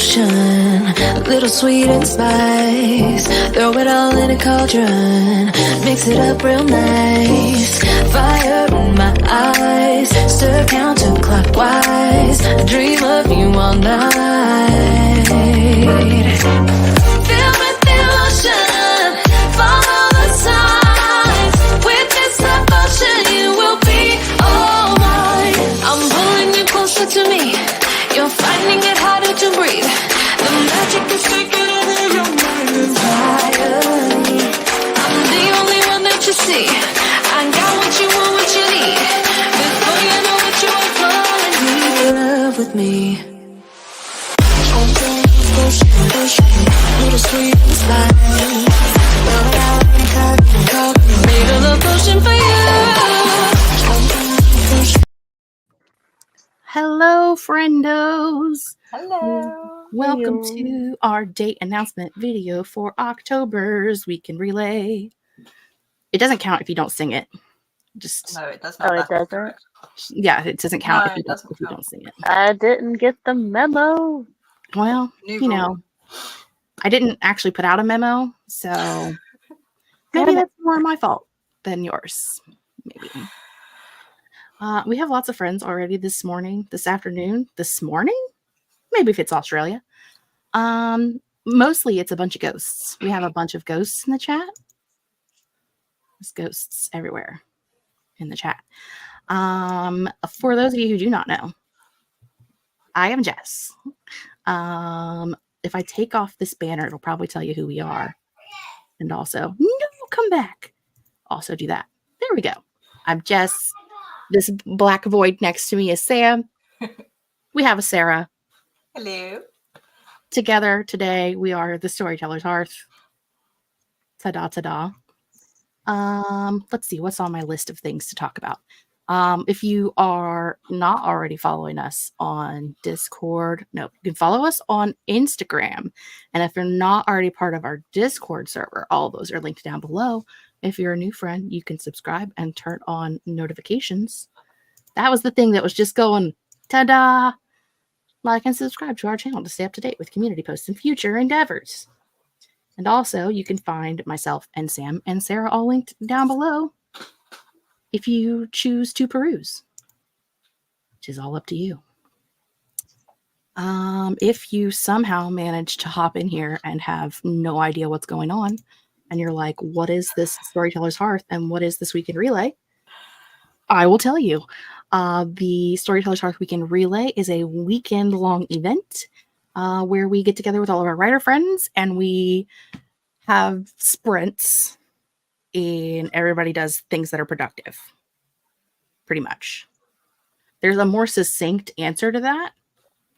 potion, a little sweet and spice. Throw it all in a cauldron, mix it up real nice. Fire in my eyes, stir counterclockwise. I dream of you all night. Filled with emotion, follow the signs. With this devotion, you will be all mine. I'm pulling you closer to me. You're finding it harder to breathe. The magic is taking over your mind entirely. I'm the only one that you see. I got what you want, what you need. Before you know what you are falling in love with me. Little sweet and spice. Made a love potion for you. Hello, friendos. Hello. Welcome to our date announcement video for October's Weekend Relay. It doesn't count if you don't sing it. Just No, it does not. Oh, it doesn't? yeah, it doesn't count No, if you it doesn't count. don't sing it. I didn't get the memo. Well, New you rule. know, I didn't actually put out a memo, so maybe that's more my fault than yours. Maybe. We have lots of friends already this morning, this afternoon, this morning. Maybe if it's Australia. Mostly it's a bunch of ghosts. We have a bunch of ghosts in the chat. There's ghosts everywhere in the chat. For those of you who do not know, I am Jess. If I take off this banner, it'll probably tell you who we are. And also, no, come back. Also do that. There we go. I'm Jess. This black void next to me is Sam. We have a Sarah. Hello. Together today, we are the Storytellers Hearth. Ta-da, ta-da. Let's see, what's on my list of things to talk about? If you are not already following us on Discord, no, you can follow us on Instagram. And if you're not already part of our Discord server, all those are linked down below. If you're a new friend, you can subscribe and turn on notifications. That was the thing that was just going, ta-da! Like and subscribe to our channel to stay up to date with community posts and future endeavors. And also, you can find myself and Sam and Sarah all linked down below if you choose to peruse, which is all up to you. If you somehow manage to hop in here and have no idea what's going on, and you're like, what is this Storytellers Hearth and what is this Weekend Relay? I will tell you. The Storytellers Hearth Weekend Relay is a weekend-long event where we get together with all of our writer friends and we have sprints and everybody does things that are productive. Pretty much. There's a more succinct answer to that,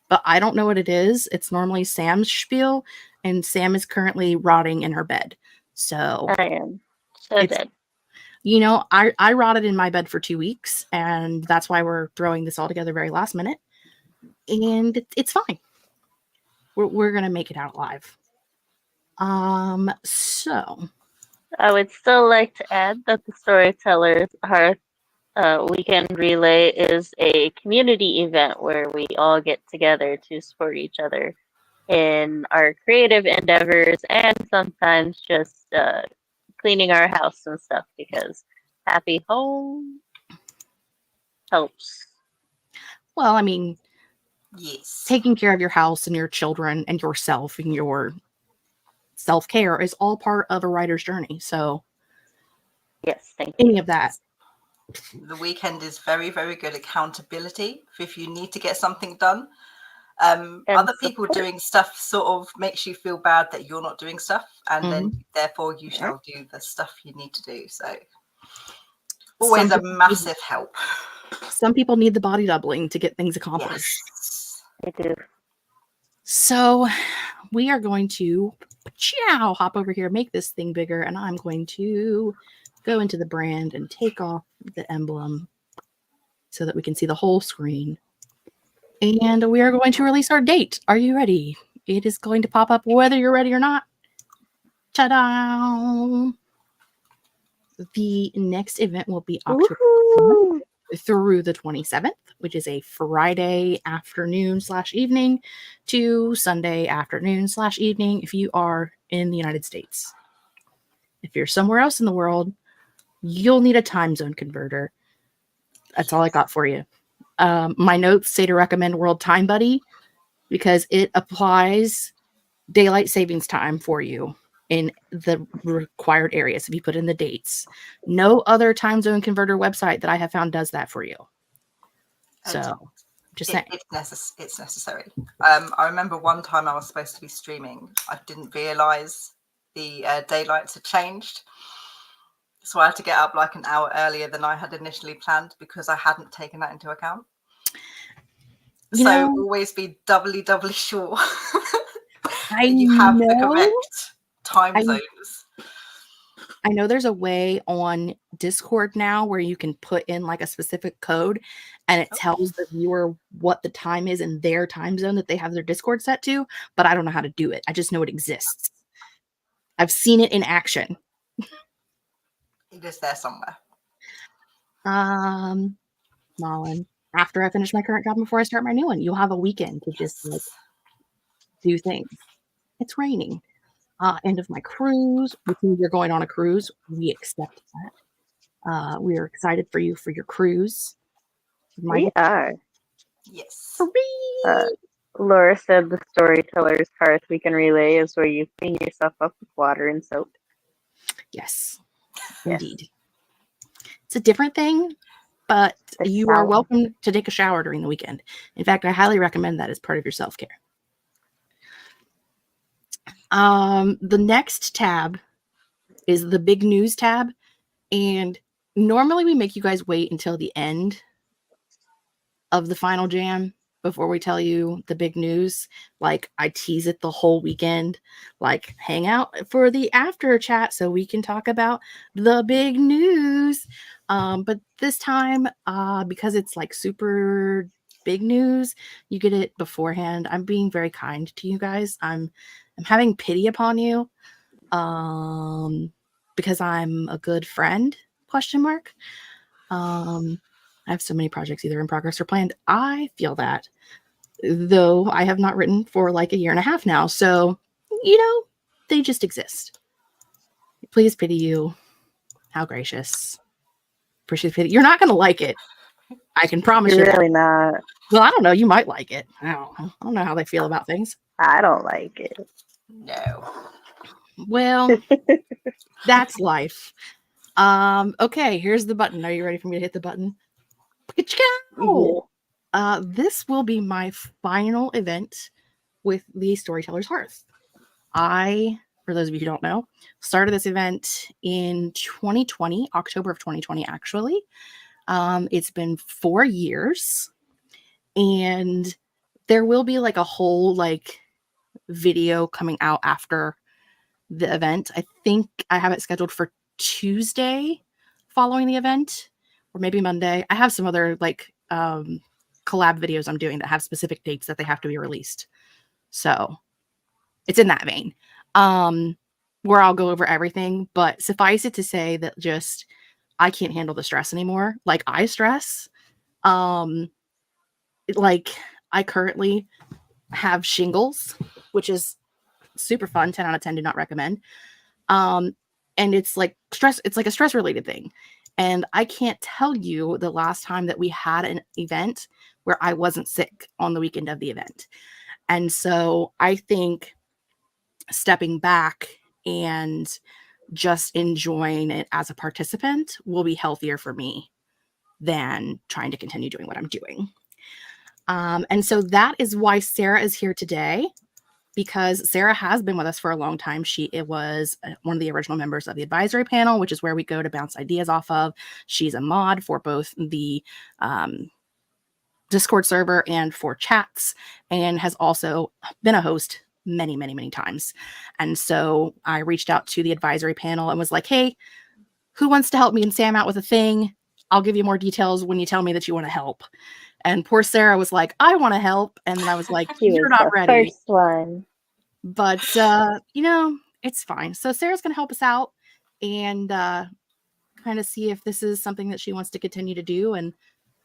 but I don't know what it is. It's normally Sam's spiel, and Sam is currently rotting in her bed. So I am so dead. You know, I rotted in my bed for 2 weeks, and that's why we're throwing this all together very last minute. And it's fine. We're gonna make it out alive. So I would still like to add that the Storytellers Hearth Weekend Relay is a community event where we all get together to support each other in our creative endeavors and sometimes just cleaning our house and stuff, because happy home helps. well, I mean, Yes. taking care of your house and your children and yourself and your self-care is all part of a writer's journey. So Yes, thank you. any of that. The weekend is very, very good accountability if you need to get something done. Other people support. doing stuff sort of makes you feel bad that you're not doing stuff, and then therefore you shall do the stuff you need to do. So always Some a people massive help. Some people need the body doubling to get things accomplished. Yes. I do. So we are going to hop over here, make this thing bigger, and I'm going to go into the brand and take off the emblem so that we can see the whole screen. And we are going to release our date. Are you ready? It is going to pop up whether you're ready or not. Ta-da! The next event will be October 4th. through the 27th, which is a Friday afternoon/evening to Sunday afternoon/evening if you are in the United States. If you're somewhere else in the world, you'll need a time zone converter. That's all I got for you. My notes say to recommend World Time Buddy because it applies daylight savings time for you in the required areas if you put in the dates. No other time zone converter website that I have found does that for you. So, just saying. It's necessary. I remember one time I was supposed to be streaming. I didn't realize the daylights had changed. So I had to get up like an hour earlier than I had initially planned because I hadn't taken that into account. So always be doubly sure that you have the correct time zones. I know there's a way on Discord now where you can put in like a specific code and it tells the viewer what the time is in their time zone that they have their Discord set to, but I don't know how to do it. I just know it exists. I've seen it in action. It is there somewhere. Malin, after I finish my current job before I start my new one, you'll have a weekend to just like do things. It's raining. End of my cruise, which means you're going on a cruise. We accept that. We are excited for you for your cruise. We are. Yes. Laura said the Storytellers Hearth Weekend Relay is where you clean yourself up with water and soap. Yes, indeed. It's a different thing, but you are welcome to take a shower during the weekend. In fact, I highly recommend that as part of your self-care. The next tab is the big news tab. And normally we make you guys wait until the end of the final jam before we tell you the big news. Like I tease it the whole weekend, like hang out for the after chat so we can talk about the big news. But this time, because it's like super big news, you get it beforehand. I'm being very kind to you guys. I'm having pity upon you. Because I'm a good friend, ? I have so many projects either in progress or planned. I feel that, though I have not written for like a year and a half now. So, they just exist. Please pity you. How gracious. Appreciate pity. You're not going to like it. I can promise you. You're really not. Well, I don't know. You might like it. I don't know how they feel about things. I don't like it. No. Well, that's life. Okay, here's the button. Are you ready for me to hit the button? This will be my final event with the Storytellers Hearth. I, for those of you who don't know, started this event in 2020, October of 2020, actually. It's been 4 years, and there will be like a whole like video coming out after the event. I think I have it scheduled for Tuesday following the event, or maybe Monday. I have some other like collab videos I'm doing that have specific dates that they have to be released. So it's in that vein, where I'll go over everything. But suffice it to say that just I can't handle the stress anymore. Like I stress. Like I currently have shingles, which is super fun. 10 out of 10 do not recommend. And it's like stress. It's like a stress related thing. And I can't tell you the last time that we had an event where I wasn't sick on the weekend of the event. And so I think stepping back and just enjoying it as a participant will be healthier for me than trying to continue doing what I'm doing. And so that is why Sarah is here today, because Sarah has been with us for a long time. She was one of the original members of the advisory panel, which is where we go to bounce ideas off of. She's a mod for both the Discord server and for chats, and has also been a host many, many, many times. And so I reached out to the advisory panel and was like, hey, who wants to help me and Sam out with a thing? I'll give you more details when you tell me that you want to help. And poor Sarah was like, I want to help. And then I was like, you're not ready. First one. But, it's fine. So Sarah's going to help us out and kind of see if this is something that she wants to continue to do. And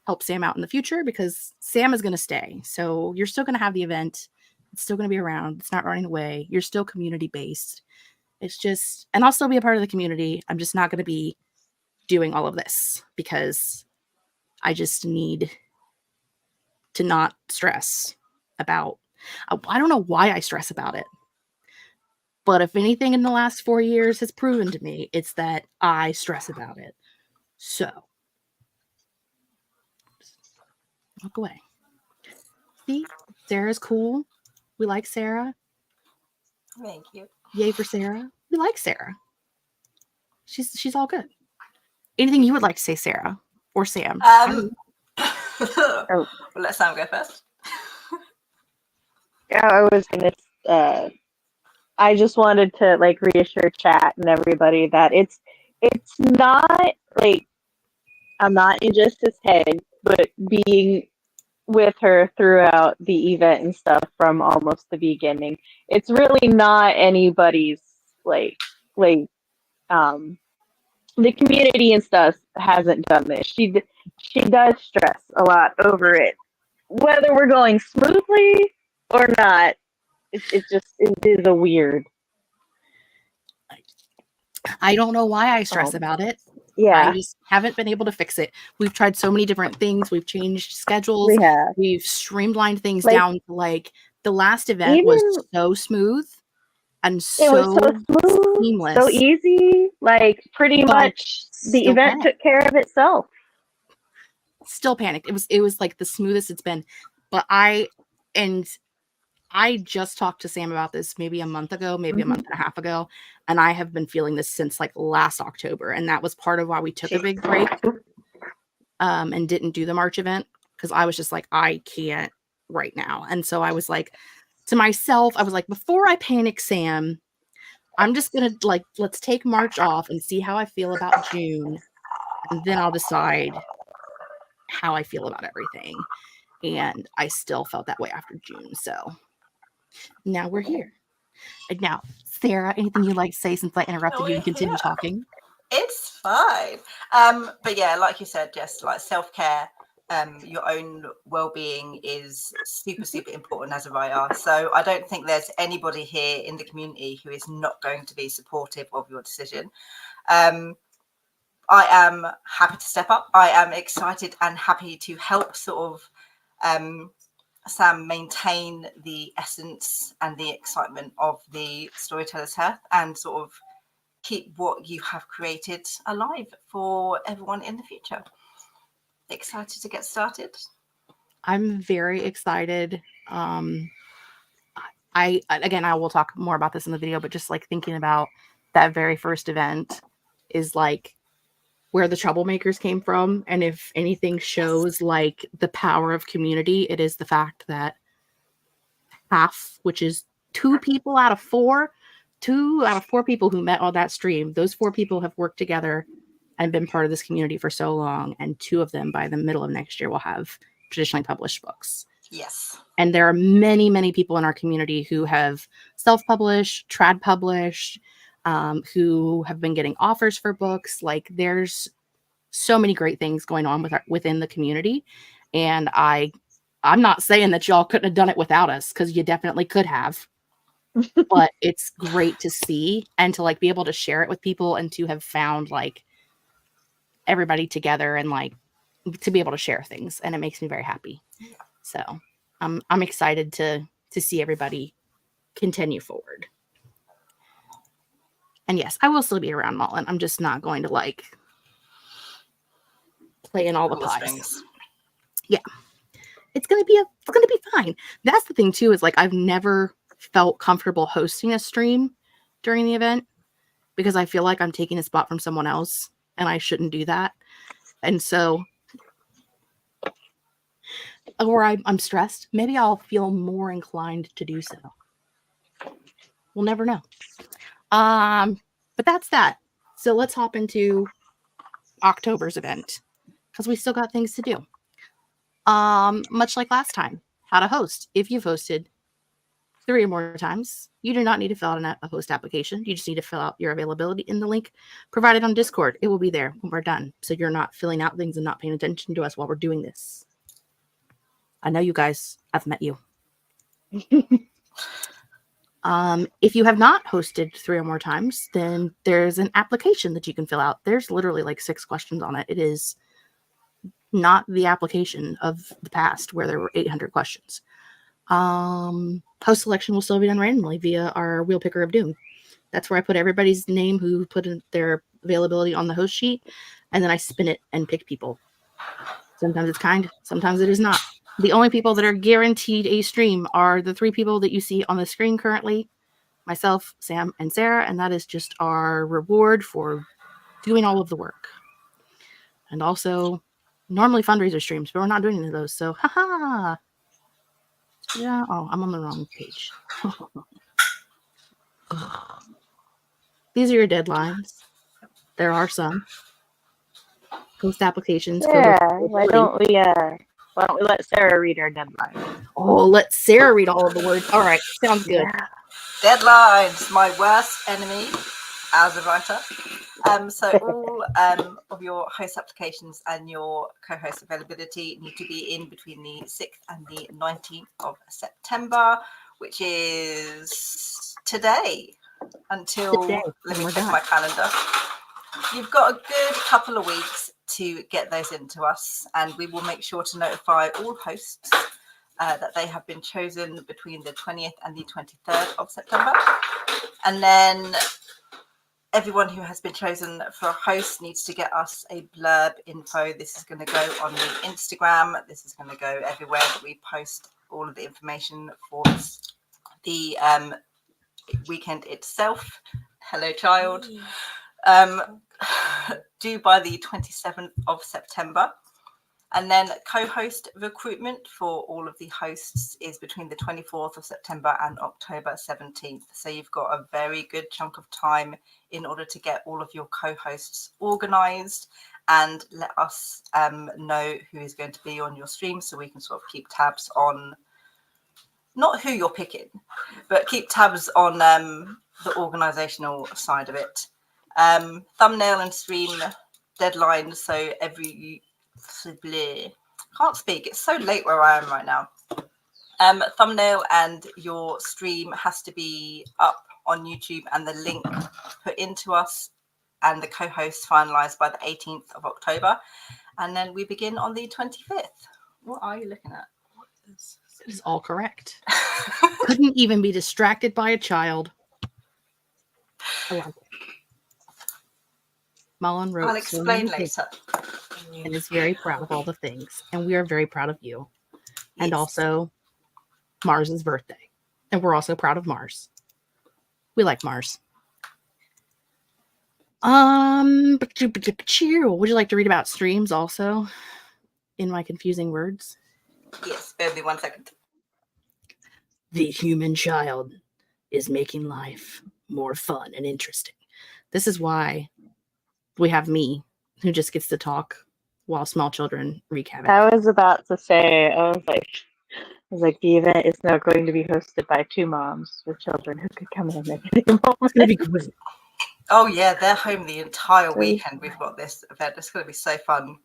help Sam out in the future because Sam is going to stay. So you're still going to have the event. It's still going to be around. It's not running away. You're still community based. It's just, and I'll still be a part of the community. I'm just not going to be doing all of this because I just need to not stress about, I don't know why I stress about it. But if anything in the last 4 years has proven to me, it's that I stress about it. So, walk away. See, Sarah's cool. We like Sarah. Thank you. Yay for Sarah. We like Sarah. She's all good. Anything you would like to say, Sarah or Sam? Well, let Sam go first. Yeah, I was gonna. I just wanted to like reassure chat and everybody that it's not like I'm not in Justice's head, but being with her throughout the event and stuff from almost the beginning, it's really not anybody's like the community and stuff hasn't done this. She does stress a lot over it, whether we're going smoothly or not. It is a weird. I don't know why I stress about it. Yeah, I just haven't been able to fix it. We've tried so many different things. We've changed schedules. we have. We've streamlined things Like, down to like the last event was even so smooth and it was so smooth, seamless. so easy. Like pretty But much the still event panicked. took care of itself. Still panicked. It was like the smoothest it's been. But I just talked to Sam about this maybe a month ago, maybe a month and a half ago, and I have been feeling this since like last October, and that was part of why we took a big break and didn't do the March event because I was just like, I can't right now. And so I was like to myself, I was like, before I panic, Sam, I'm just gonna like let's take March off and see how I feel about June, and then I'll decide how I feel about everything. And I still felt that way after June, so now we're here. And now, Sarah, anything you'd like to say since I interrupted you and continue talking? It's fine. But yeah, like you said, just like self-care, your own well-being is super, super important as a writer. So I don't think there's anybody here in the community who is not going to be supportive of your decision. I am happy to step up. I am excited and happy to help sort of Sam maintain the essence and the excitement of the Storytellers Hearth and sort of keep what you have created alive for everyone in the future. Excited to get started? I'm very excited. I will talk more about this in the video, but just like thinking about that very first event is like where the troublemakers came from. And if anything shows like the power of community, it is the fact that half, which is 2 people out of 4 people who met on that stream, those 4 people have worked together and been part of this community for so long. And 2 of them by the middle of next year will have traditionally published books. Yes. And there are many, many people in our community who have self-published, trad published, who have been getting offers for books. Like there's so many great things going on within the community. And I'm not saying that y'all couldn't have done it without us, because you definitely could have. But it's great to see and to like be able to share it with people and to have found like everybody together and like to be able to share things. And it makes me very happy. So I'm excited to see everybody continue forward. And yes, I will still be around Mullen. I'm just not going to like play in all the pies. Yeah. It's gonna be fine. That's the thing too, is like I've never felt comfortable hosting a stream during the event because I feel like I'm taking a spot from someone else and I shouldn't do that. And so, or I'm stressed, maybe I'll feel more inclined to do so. We'll never know. But that's that. So let's hop into October's event because we still got things to do. Much like last time, how to host if you've hosted 3 or more times, you do not need to fill out a host application. You just need to fill out your availability in the link provided on Discord. It will be there when we're done. So you're not filling out things and not paying attention to us while we're doing this. I know you guys. I've met you. If you have not hosted 3 or more times, then there's an application that you can fill out. There's literally like 6 questions on it. It is not the application of the past where there were 800 questions. Host selection will still be done randomly via our wheel picker of doom. That's where I put everybody's name who put in their availability on the host sheet, and then I spin it and pick people. Sometimes it's kind, sometimes it is not. The only people that are guaranteed a stream are the 3 people that you see on the screen currently, myself, Sam, and Sarah, and that is just our reward for doing all of the work. And also, normally fundraiser streams, but we're not doing any of those, so haha. Yeah, oh, I'm on the wrong page. These are your deadlines. There are some. Post applications. Yeah, why don't we let Sarah read our deadline? Oh, let Sarah read all of the words. All right, sounds good. Yeah. Deadlines, my worst enemy as a writer. So all of your host applications and your co-host availability need to be in between the 6th and the 19th of September, which is today until, let me check my calendar. You've got a good couple of weeks to get those into us, and we will make sure to notify all hosts that they have been chosen between the 20th and the 23rd of September. And then everyone who has been chosen for a host needs to get us a blurb info. This is going to go on the Instagram. This is going to go everywhere that we post all of the information for the weekend itself. Hello, child. Due by the 27th of September. And then co-host recruitment for all of the hosts is between the 24th of September and October 17th. So you've got a very good chunk of time in order to get all of your co-hosts organized and let us know who is going to be on your stream, so we can sort of keep tabs on not who you're picking, but keep tabs on the organizational side of it. Thumbnail and stream deadline. So can't speak. It's so late where I am right now. Thumbnail and your stream has to be up on YouTube and the link put into us and the co-host finalized by the 18th of October. And then we begin on the 25th. What are you looking at? This is all correct. Couldn't even be distracted by a child. I like it. Mullen wrote, I'll explain later. And is very proud of all the things. And we are very proud of you. Yes. And also Mars's birthday. And we're also proud of Mars. We like Mars. Would you like to read about streams also? In my confusing words? Yes, bear with me 1 second. The human child is making life more fun and interesting. This is why we have me, who just gets to talk while small children wreak havoc. I was about to say, I was like, the event is now going to be hosted by 2 moms with children who could come in at any moment. It's going to be great. Oh yeah, they're home the entire weekend. We've got this event. It's going to be so fun.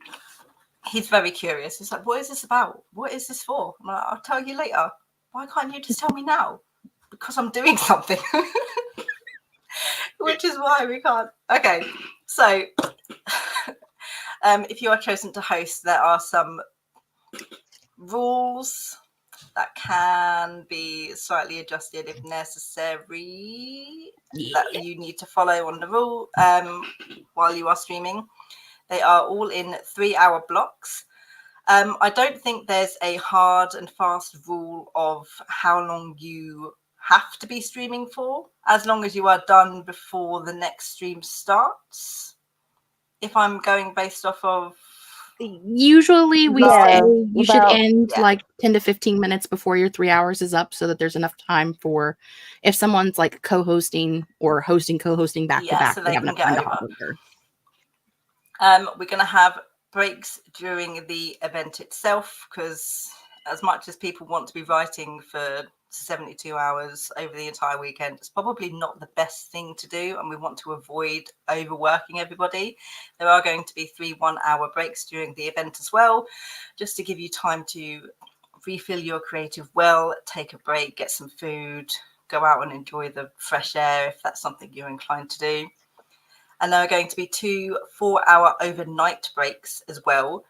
He's very curious. He's like, what is this about? What is this for? I'm like, I'll tell you later. Why can't you just tell me now? Because I'm doing something. Which is why we can't. Okay, so if you are chosen to host, there are some rules that can be slightly adjusted if necessary, that you need to follow on the rule while you are streaming. They are all in 3-hour blocks. I don't think there's a hard and fast rule of how long you have to be streaming for, as long as you are done before the next stream starts. If I'm going based off of... Usually we say you should end like 10 to 15 minutes before your 3 hours is up, so that there's enough time for if someone's like co-hosting or co-hosting back to back, so they have enough time to hop over. We're going to have breaks during the event itself, because as much as people want to be writing for 72 hours over the entire weekend, it's probably not the best thing to do, and we want to avoid overworking everybody. There are going to be 3 1-hour breaks during the event as well, just to give you time to refill your creative well, take a break, get some food, go out and enjoy the fresh air if that's something you're inclined to do. And there are going to be 2 4-hour overnight breaks as well.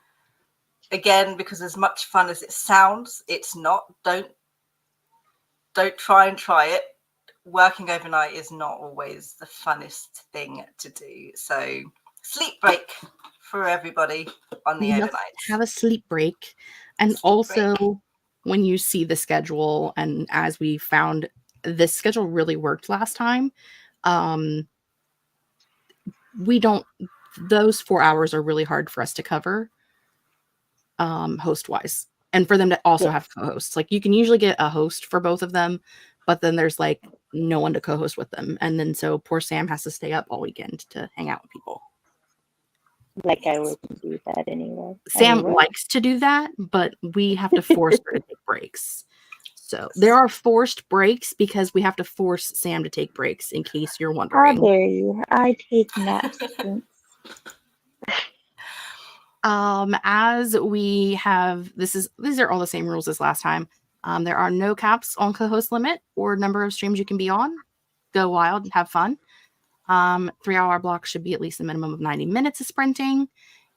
Again, because as much fun as it sounds, it's not. Don't try it. Working overnight is not always the funnest thing to do. So sleep break for everybody on the overnights. Have a sleep break. And when you see the schedule, and as we found, this schedule really worked last time. Those 4 hours are really hard for us to cover host wise, and for them to also have co-hosts. Like, you can usually get a host for both of them, but then there's like no one to co-host with them, and then so poor Sam has to stay up all weekend to hang out with people. Like, I wouldn't do that anyway. Sam likes to do that, but we have to force her to take breaks. So there are forced breaks because we have to force Sam to take breaks, in case you're wondering. How dare you? I take naps. As we have, these are all the same rules as last time. There are no caps on co-host limit or number of streams you can be on. Go wild and have fun. 3-hour blocks should be at least a minimum of 90 minutes of sprinting.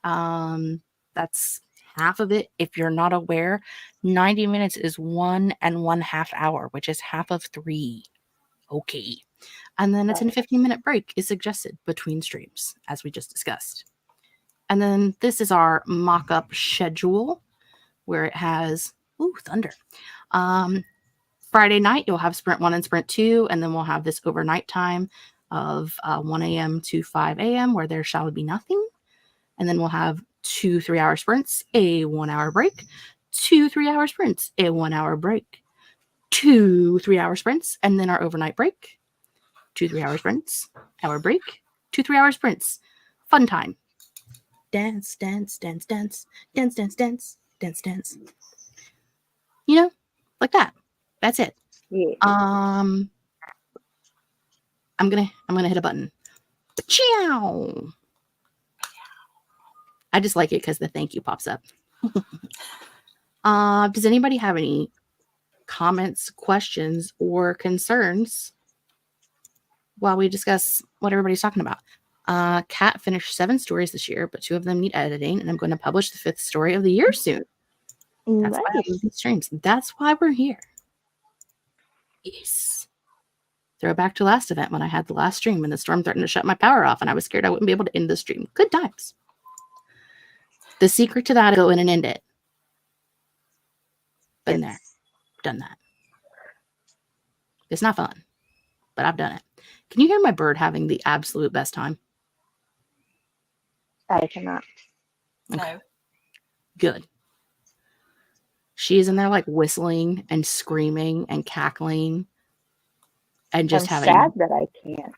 That's half of it. If you're not aware, 90 minutes is 1 1/2 hour, which is half of 3. Okay. And then a 10 to 15-minute break is suggested between streams, as we just discussed. And then this is our mock-up schedule, where it has, thunder. Friday night, you'll have Sprint 1 and Sprint 2, and then we'll have this overnight time of 1 a.m. to 5 a.m., where there shall be nothing. And then we'll have 2 3-hour sprints, a 1-hour break, 2 3-hour sprints, a 1-hour break, 2 3-hour sprints, and then our overnight break, 2 3-hour sprints, hour break, 2 3-hour sprints. Fun time. Dance, dance, dance, dance, dance, dance, dance, dance, dance. You know, like that. That's it. Yeah. I'm gonna hit a button. Ciao. I just like it because the thank you pops up. Does anybody have any comments, questions, or concerns while we discuss what everybody's talking about? Kat finished 7 stories this year, but 2 of them need editing, and I'm going to publish the 5th story of the year soon. That's why I love these streams. That's why we're here. Yes. Throwback to last event when I had the last stream and the storm threatened to shut my power off, and I was scared I wouldn't be able to end the stream. Good times. The secret to that is go in and end it. Been there. Done that. It's not fun, but I've done it. Can you hear my bird having the absolute best time? I cannot. Okay. No. Good. She is in there like whistling and screaming and cackling and just I'm having. sad that I can't,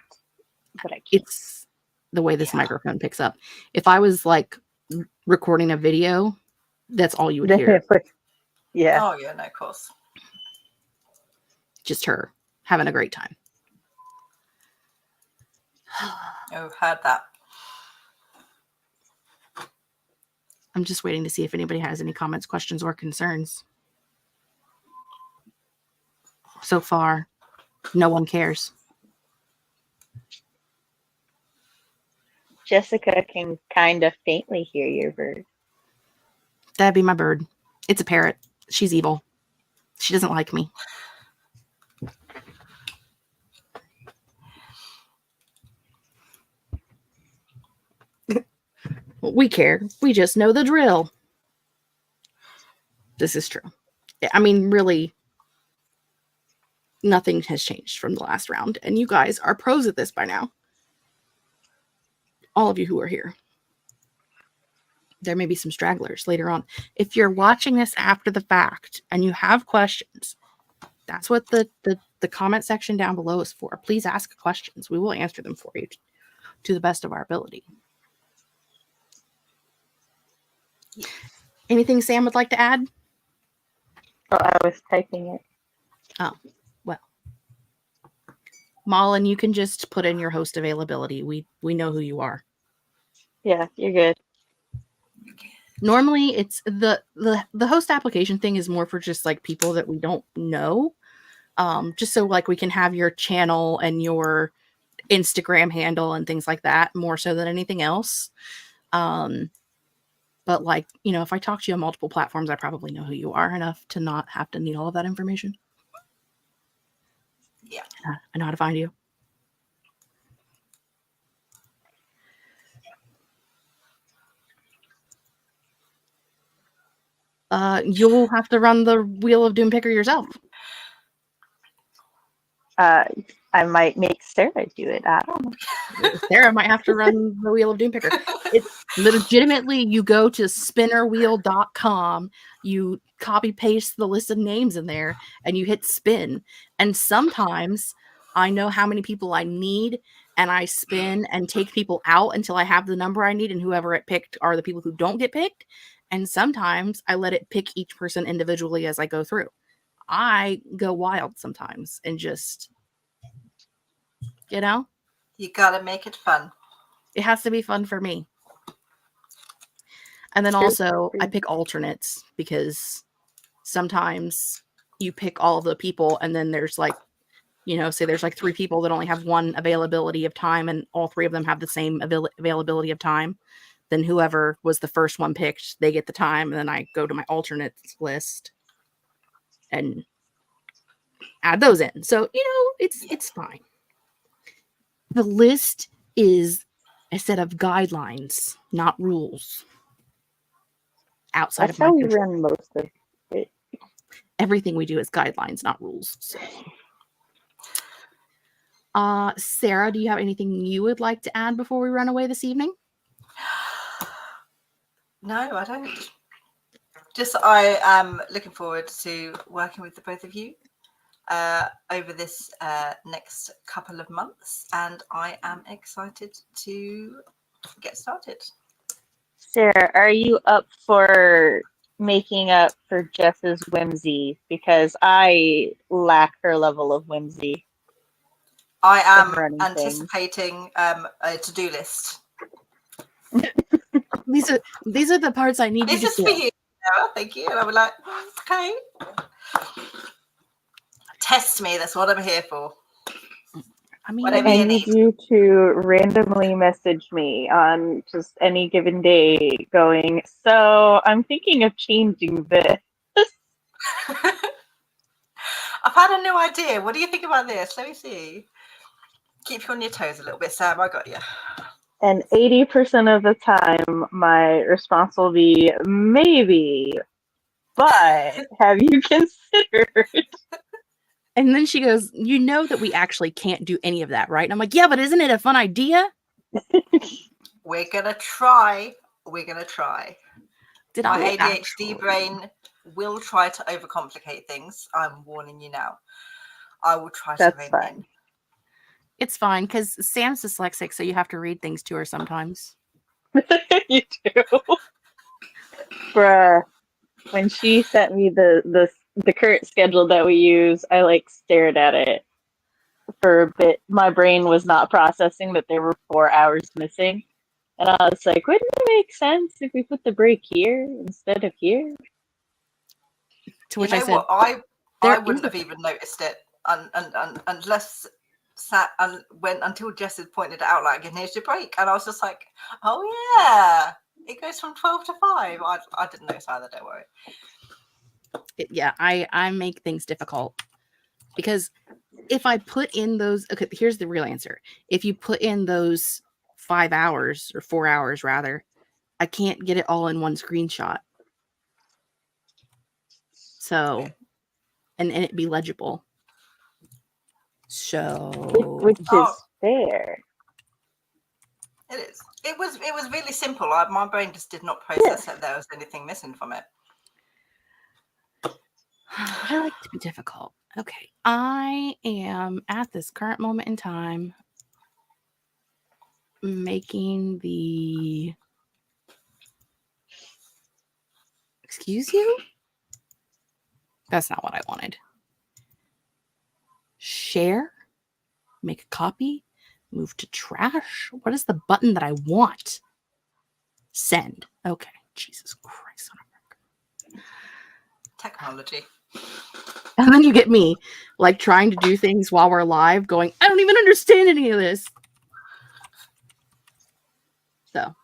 but I can't. It's the way this microphone picks up. If I was like recording a video, that's all you would hear. Yeah. Oh yeah, no, of course. Just her having a great time. Oh, heard that. I'm just waiting to see if anybody has any comments, questions, or concerns. So far, no one cares. Jessica can kind of faintly hear your bird. That'd be my bird. It's a parrot. She's evil. She doesn't like me. We care. We just know the drill. This is true. I mean, really, nothing has changed from the last round. And you guys are pros at this by now. All of you who are here. There may be some stragglers later on. If you're watching this after the fact and you have questions, that's what the comment section down below is for. Please ask questions. We will answer them for you to the best of our ability. Anything Sam would like to add? Oh, I was typing it. Oh, well. Malin, you can just put in your host availability. We know who you are. Yeah, you're good. Normally it's the host application thing is more for just like people that we don't know. Just so like we can have your channel and your Instagram handle and things like that more so than anything else. But like, you know, if I talk to you on multiple platforms, I probably know who you are enough to not have to need all of that information. Yeah. I know how to find you. You'll have to run the Wheel of Doom picker yourself. I might make Sarah do it. I don't know. Sarah might have to run the Wheel of Doom picker. It's legitimately, you go to spinnerwheel.com, you copy paste the list of names in there, and you hit spin. And sometimes I know how many people I need, and I spin and take people out until I have the number I need, and whoever it picked are the people who don't get picked. And sometimes I let it pick each person individually as I go through. I go wild sometimes and just, you know, You gotta make it fun. it has to be fun for me. And then True, also true. I pick alternates because sometimes you pick all of the people and then there's like, you know, say there's like 3 people that only have one availability of time and all 3 of them have the same availability of time. Then whoever was the first one picked, they get the time. And then I go to my alternates list and add those in. So, you know, it's fine. The list is a set of guidelines, not rules. Outside That's of my how we control. run most of it. Everything we do is guidelines, not rules. So. Sarah, do you have anything you would like to add before we run away this evening? No, I don't. Just I am looking forward to working with the both of you over this next couple of months, and I am excited to get started. Sarah, are you up for making up for Jess's whimsy? Because I lack her level of whimsy. I am running anticipating a to-do list. These are the parts I need This you is to for do. you, Sarah. Thank you. And I was like, okay. Test me. That's what I'm here for. I mean, Whatever I you need need. you to randomly message me on just any given day going, so I'm thinking of changing this. I've had a new idea. What do you think about this? Let me see. Keep you on your toes a little bit, Sam. I got you. And 80% of the time, my response will be, maybe, but have you considered? and then she goes, you know that we actually can't do any of that, right? And I'm like, yeah, but isn't it a fun idea? We're going to try. We're going to try. Did My I ADHD actually? brain will try to overcomplicate things. I'm warning you now. I will try to That's rein fine. in. It's fine because Sam's dyslexic, so you have to read things to her sometimes. You do. Bruh. When she sent me the current schedule that we use, I like stared at it for a bit. My brain was not processing that there were 4 hours missing. And I was like, wouldn't it make sense if we put the break here instead of here? To You which I know said, what? I there wouldn't is a have even noticed it unless until Jess had pointed it out, like, and here's your break. And I was just like, oh yeah, it goes from 12 to 5. I didn't notice either, don't worry. yeah, I make things difficult because if I put in those, okay, here's the real answer. If you put in those 5 hours or 4 hours rather, I can't get it all in one screenshot. So, and it be legible. So, Which is fair. It is. It was really simple. My brain just did not process that there was anything missing from it. I like to be difficult. Okay. I am at this current moment in time making the. Excuse you? That's not what I wanted. share, make a copy, move to trash. What is the button that I want? Send. Okay. Jesus Christ. Technology. And then you get me like trying to do things while we're live going, I don't even understand any of this. So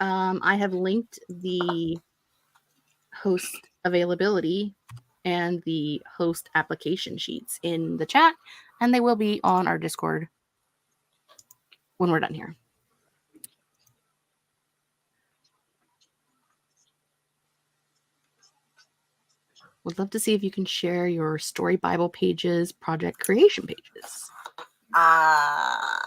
I have linked the host availability and the host application sheets in the chat, and they will be on our Discord when we're done here. Would love to see if you can share your story Bible pages, project creation pages. I'm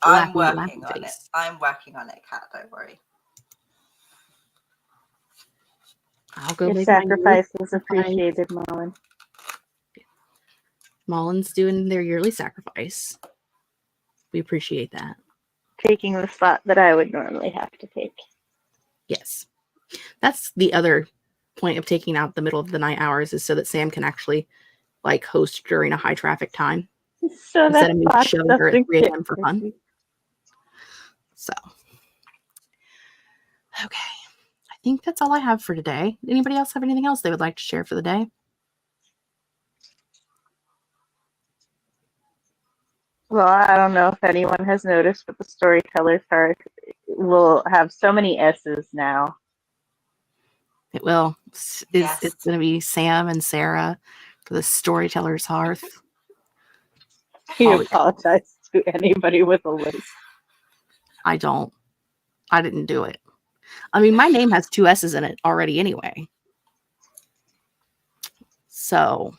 Laughy, working laughy on it. face. I'm working on it, Kat. Don't worry. I'll go Your make my sacrifice yearly is appreciated, Mullen. Mullen's doing their yearly sacrifice. We appreciate that. Taking the spot that I would normally have to take. Yes. That's the other point of taking out the middle of the night hours, is so that Sam can actually like host during a high traffic time So instead that of me box shoving her at doesn't 3 get a.m. for fun. busy. So, okay. I think that's all I have for today. Anybody else have anything else they would like to share for the day? Well, I don't know if anyone has noticed, but the Storyteller's Hearth will have so many S's now. It will. It's Yes. going to be Sam and Sarah for the Storyteller's Hearth. We Oh, yeah. apologize to anybody with a list. I don't. I didn't do it. I mean, my name has 2 S's in it already anyway. So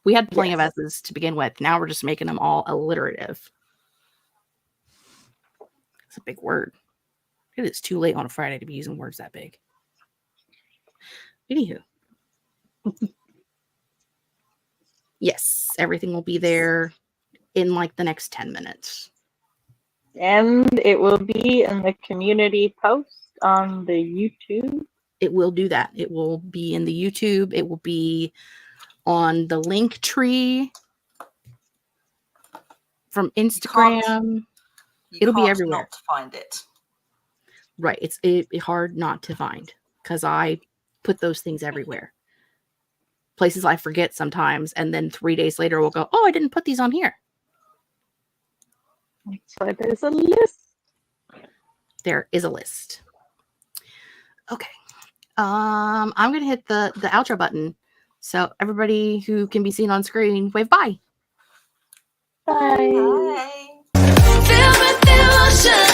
we had plenty of S's to begin with. Now we're just making them all alliterative. It's a big word. It is too late on a Friday to be using words that big. Anywho. Yes, everything will be there in like the next 10 minutes. And it will be in the community post on the YouTube. It will do that. It will be in the YouTube. It will be on the link tree from Instagram. It'll be everywhere. Not find it. Right. It's hard not to find because I put those things everywhere. Places I forget sometimes, and then 3 days later we'll go, oh, I didn't put these on here. So there's a list. There is a list. Okay. I'm gonna hit the outro button. So everybody who can be seen on screen, wave bye. Bye. Bye. Filled with emotion.